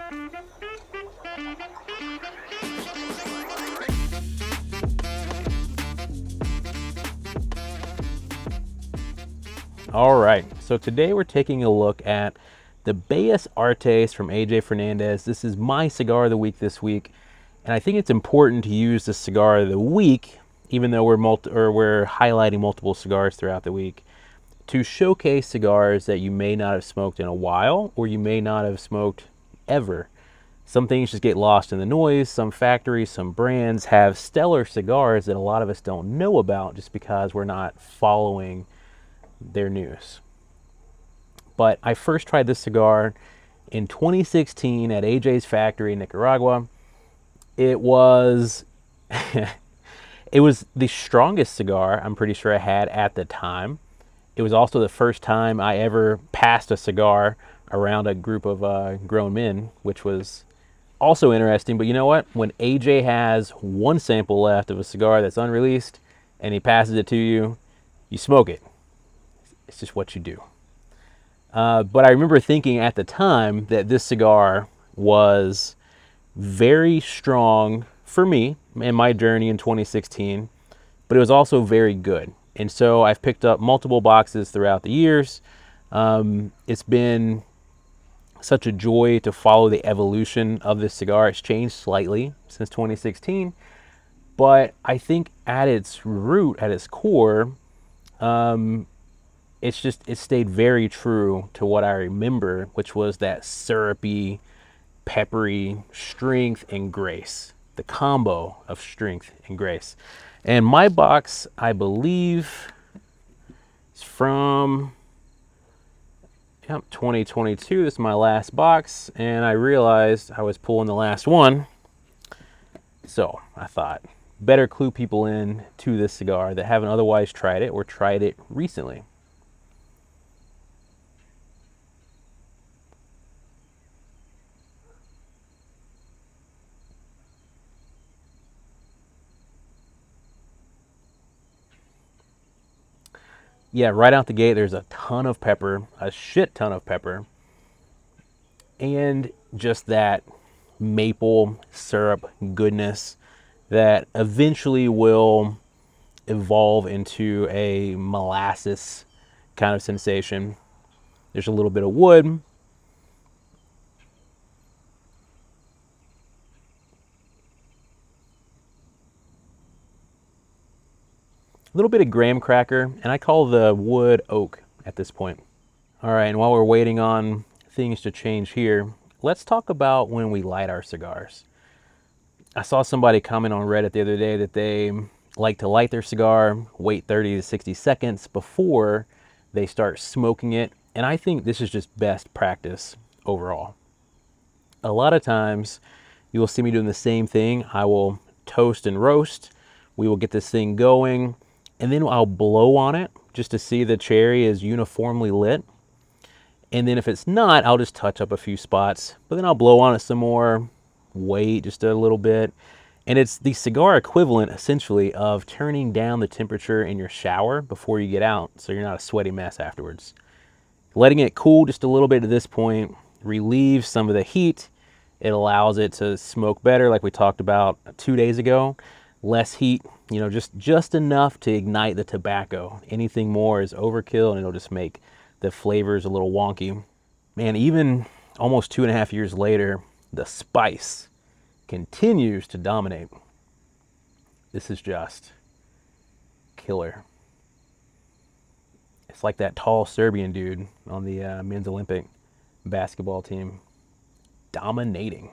All right, so today we're taking a look at the Bellas Artes from AJ Fernandez. This is my cigar of the week this week, and I think it's important to use the cigar of the week, even though we're highlighting multiple cigars throughout the week, to showcase cigars that you may not have smoked in a while, or you may not have smoked ever. Some things just get lost in the noise. Some factories, some brands have stellar cigars that a lot of us don't know about just because we're not following their news. But I first tried this cigar in 2016 at AJ's factory in Nicaragua. It was it was the strongest cigar I'm pretty sure I had at the time. It was also the first time I ever passed a cigar around a group of grown men, which was also interesting. But you know what? When AJ has one sample left of a cigar that's unreleased and he passes it to you, you smoke it. It's just what you do. But I remember thinking at the time that this cigar was very strong for me in my journey in 2016, but it was also very good. And so I've picked up multiple boxes throughout the years. It's been such a joy to follow the evolution of this cigar. It's changed slightly since 2016, but I think at its root, at its core, it stayed very true to what I remember, which was that syrupy, peppery strength and grace, the combo of strength and grace. And my box, I believe, is from 2022. This is my last box, and I realized I was pulling the last one. So I thought, better clue people in to this cigar that haven't otherwise tried it or tried it recently. Yeah, right out the gate, there's a ton of pepper, a shit ton of pepper, and just that maple syrup goodness that eventually will evolve into a molasses kind of sensation. There's a little bit of wood. A little bit of graham cracker, and I call the wood oak at this point. All right, and while we're waiting on things to change here, let's talk about when we light our cigars. I saw somebody comment on Reddit the other day that they like to light their cigar, wait 30 to 60 seconds before they start smoking it, and I think this is just best practice overall. A lot of times, you will see me doing the same thing. I will toast and roast. We will get this thing going, and then I'll blow on it just to see the cherry is uniformly lit. And then if it's not, I'll just touch up a few spots, but then I'll blow on it some more, wait just a little bit. And it's the cigar equivalent, essentially, of turning down the temperature in your shower before you get out, so you're not a sweaty mess afterwards. Letting it cool just a little bit at this point relieves some of the heat. It allows it to smoke better, like we talked about 2 days ago. Less heat, you know, just enough to ignite the tobacco. Anything more is overkill, and it'll just make the flavors a little wonky. Man, even almost 2.5 years later, the spice continues to dominate. This is just killer. It's like that tall Serbian dude on the men's Olympic basketball team, dominating.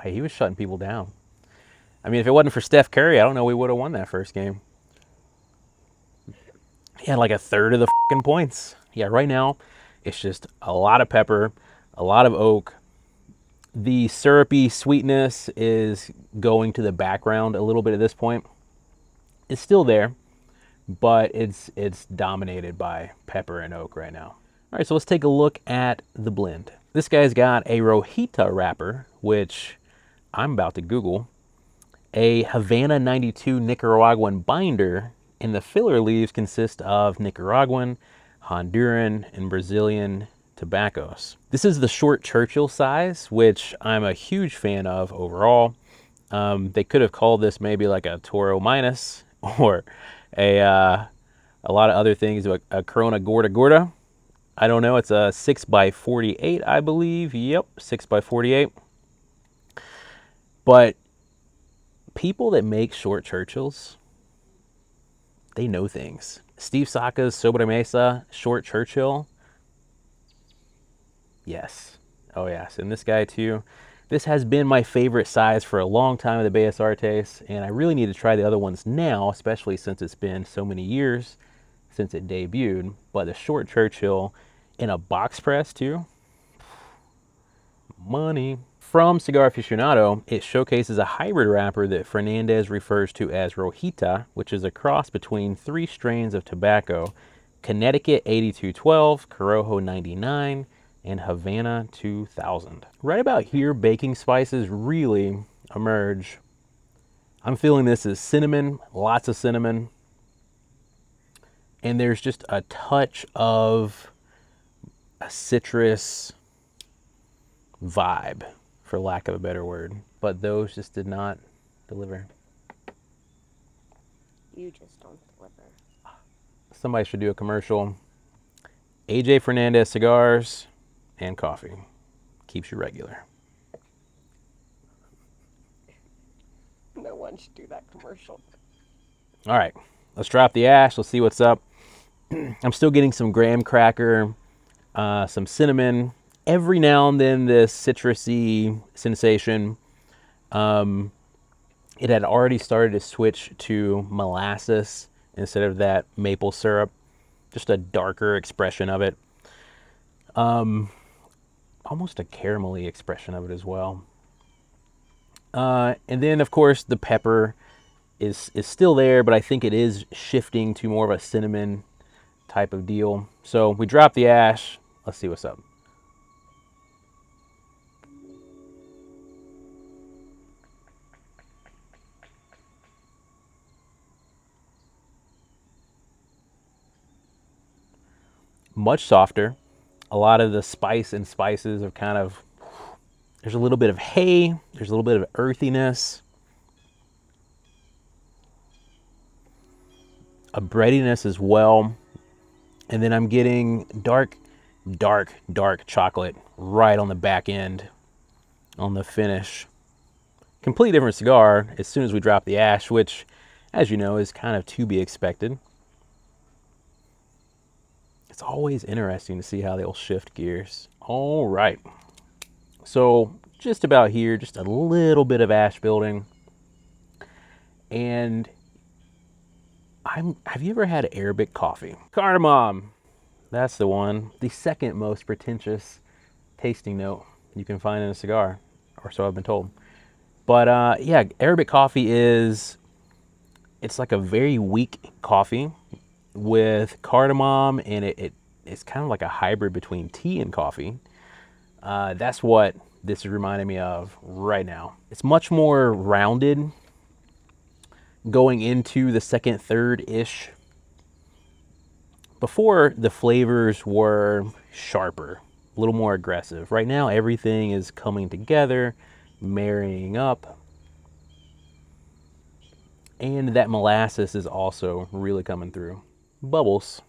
He was shutting people down. I mean, if it wasn't for Steph Curry, I don't know we would have won that first game. He had like a third of the fucking points. Yeah, right now, it's just a lot of pepper, a lot of oak. The syrupy sweetness is going to the background a little bit at this point. It's still there, but it's dominated by pepper and oak right now. All right, so let's take a look at the blend. This guy's got a Rojita wrapper, which I'm about to Google. a Havana 92 Nicaraguan binder, and the filler leaves consist of Nicaraguan, Honduran, and Brazilian tobaccos. This is the short Churchill size, which I'm a huge fan of overall. They could have called this maybe like a Toro Minus or a lot of other things, a Corona Gorda Gorda. I don't know. It's a 6x48, I believe. Yep, 6x48. But people that make short Churchills, they know things. Steve Saka's Sobremesa short Churchill. Yes. Oh, yes. And this guy, too. This has been my favorite size for a long time of the Bellas Artes, and I really need to try the other ones now, especially since it's been so many years since it debuted. But the short Churchill in a box press, too. Money. From Cigar Aficionado, it showcases a hybrid wrapper that Fernandez refers to as Rojita, which is a cross between 3 strains of tobacco: Connecticut 8212, Corojo 99, and Havana 2000. Right about here, baking spices really emerge. I'm feeling this as cinnamon, lots of cinnamon. And there's just a touch of a citrus vibe, for lack of a better word. But those just did not deliver. You just don't deliver. Somebody should do a commercial. AJ Fernandez cigars and coffee. Keeps you regular. No one should do that commercial. All right, let's drop the ash. Let's see what's up. I'm still getting some graham cracker, some cinnamon. Every now and then this citrusy sensation. It had already started to switch to molasses instead of that maple syrup. Just a darker expression of it. Almost a caramelly expression of it as well. And then, of course, the pepper is still there, but I think it is shifting to more of a cinnamon type of deal. So we drop the ash. Let's see what's up. Much softer. A lot of the spice and spices are kind of, there's a little bit of hay, there's a little bit of earthiness, a breadiness as well. And then I'm getting dark chocolate right on the back end, on the finish. Completely different cigar as soon as we drop the ash, which, as you know, is kind of to be expected. It's always interesting to see how they'll shift gears. All right. So just about here, just a little bit of ash building. And have you ever had Arabic coffee? Cardamom. That's the one. The second most pretentious tasting note you can find in a cigar, or so I've been told. But yeah, Arabic coffee it's like a very weak coffee with cardamom, and it's kind of like a hybrid between tea and coffee. That's what this is reminding me of right now. It's much more rounded going into the second, third-ish. Before, the flavors were sharper, a little more aggressive. Right now, everything is coming together, marrying up. And that molasses is also really coming through. Bubbles.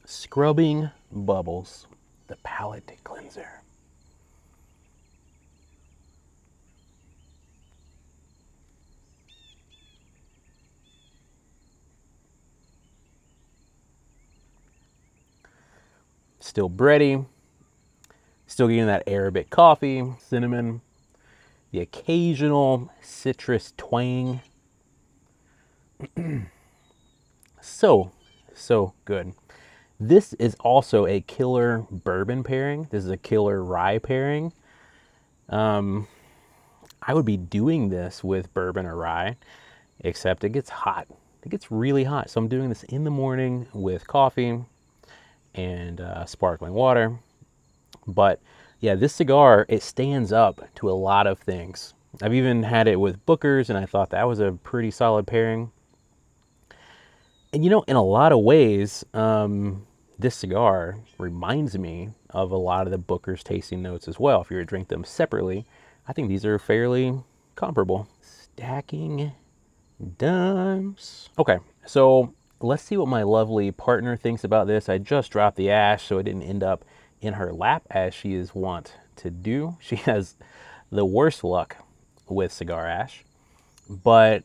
Scrubbing bubbles, the palate cleanser. Still bready, still getting that Arabic coffee, cinnamon, the occasional citrus twang. So good. This is also a killer bourbon pairing. This is a killer rye pairing. I would be doing this with bourbon or rye, except it gets hot. It gets really hot. So I'm doing this in the morning with coffee and sparkling water. But Yeah, this cigar, it stands up to a lot of things. I've even had it with Booker's, and I thought that was a pretty solid pairing. And you know, in a lot of ways, this cigar reminds me of a lot of the Booker's tasting notes as well. If you were to drink them separately, I think these are fairly comparable. Stacking dimes. Okay, so let's see what my lovely partner thinks about this. I just dropped the ash so it didn't end up in her lap as she is wont to do. She has the worst luck with cigar ash, but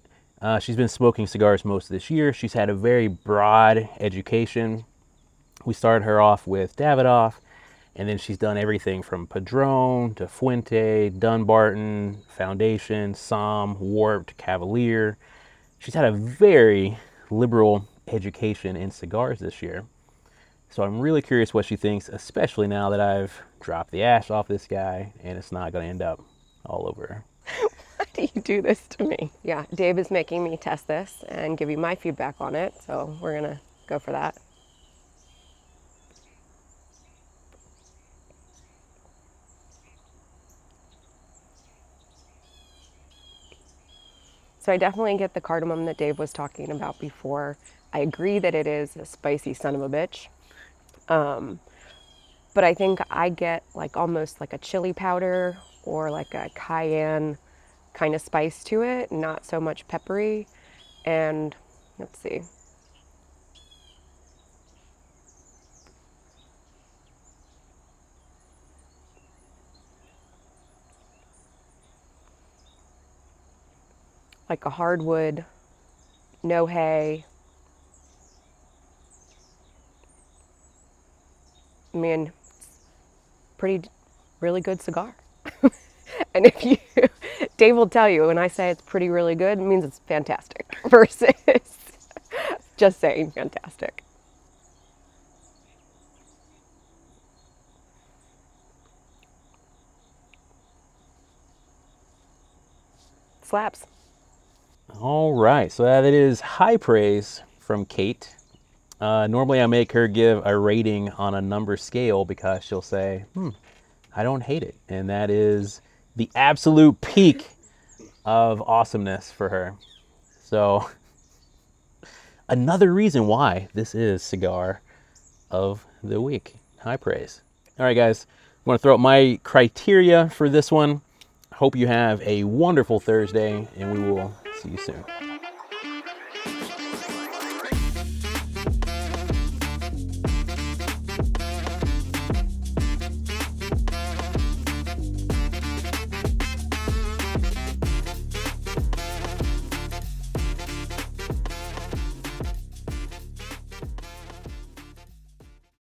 she's been smoking cigars most of this year. She's had a very broad education. We started her off with Davidoff, and then she's done everything from Padron to Fuente, Dunbarton, Foundation, Somm, Warped, Cavalier. She's had a very liberal education in cigars this year. So I'm really curious what she thinks, especially now that I've dropped the ash off this guy and it's not going to end up all over her. Why do you do this to me? Yeah, Dave is making me test this and give you my feedback on it, so we're gonna go for that. So I definitely get the cardamom that Dave was talking about before. I agree that it is a spicy son of a bitch. But I think I get like almost like a chili powder or like a cayenne kind of spice to it, not so much peppery. And let's see. Like a hardwood, no hay. I mean, really good cigar. And if you, Dave will tell you when I say it's pretty really good, it means it's fantastic versus just saying fantastic. Slaps. All right, so that is high praise from Kate. Normally I make her give a rating on a number scale because she'll say, I don't hate it. And that is the absolute peak of awesomeness for her. So another reason why this is cigar of the week. High praise. All right, guys, I want to throw out my criteria for this one. Hope you have a wonderful Thursday, and we will see you soon.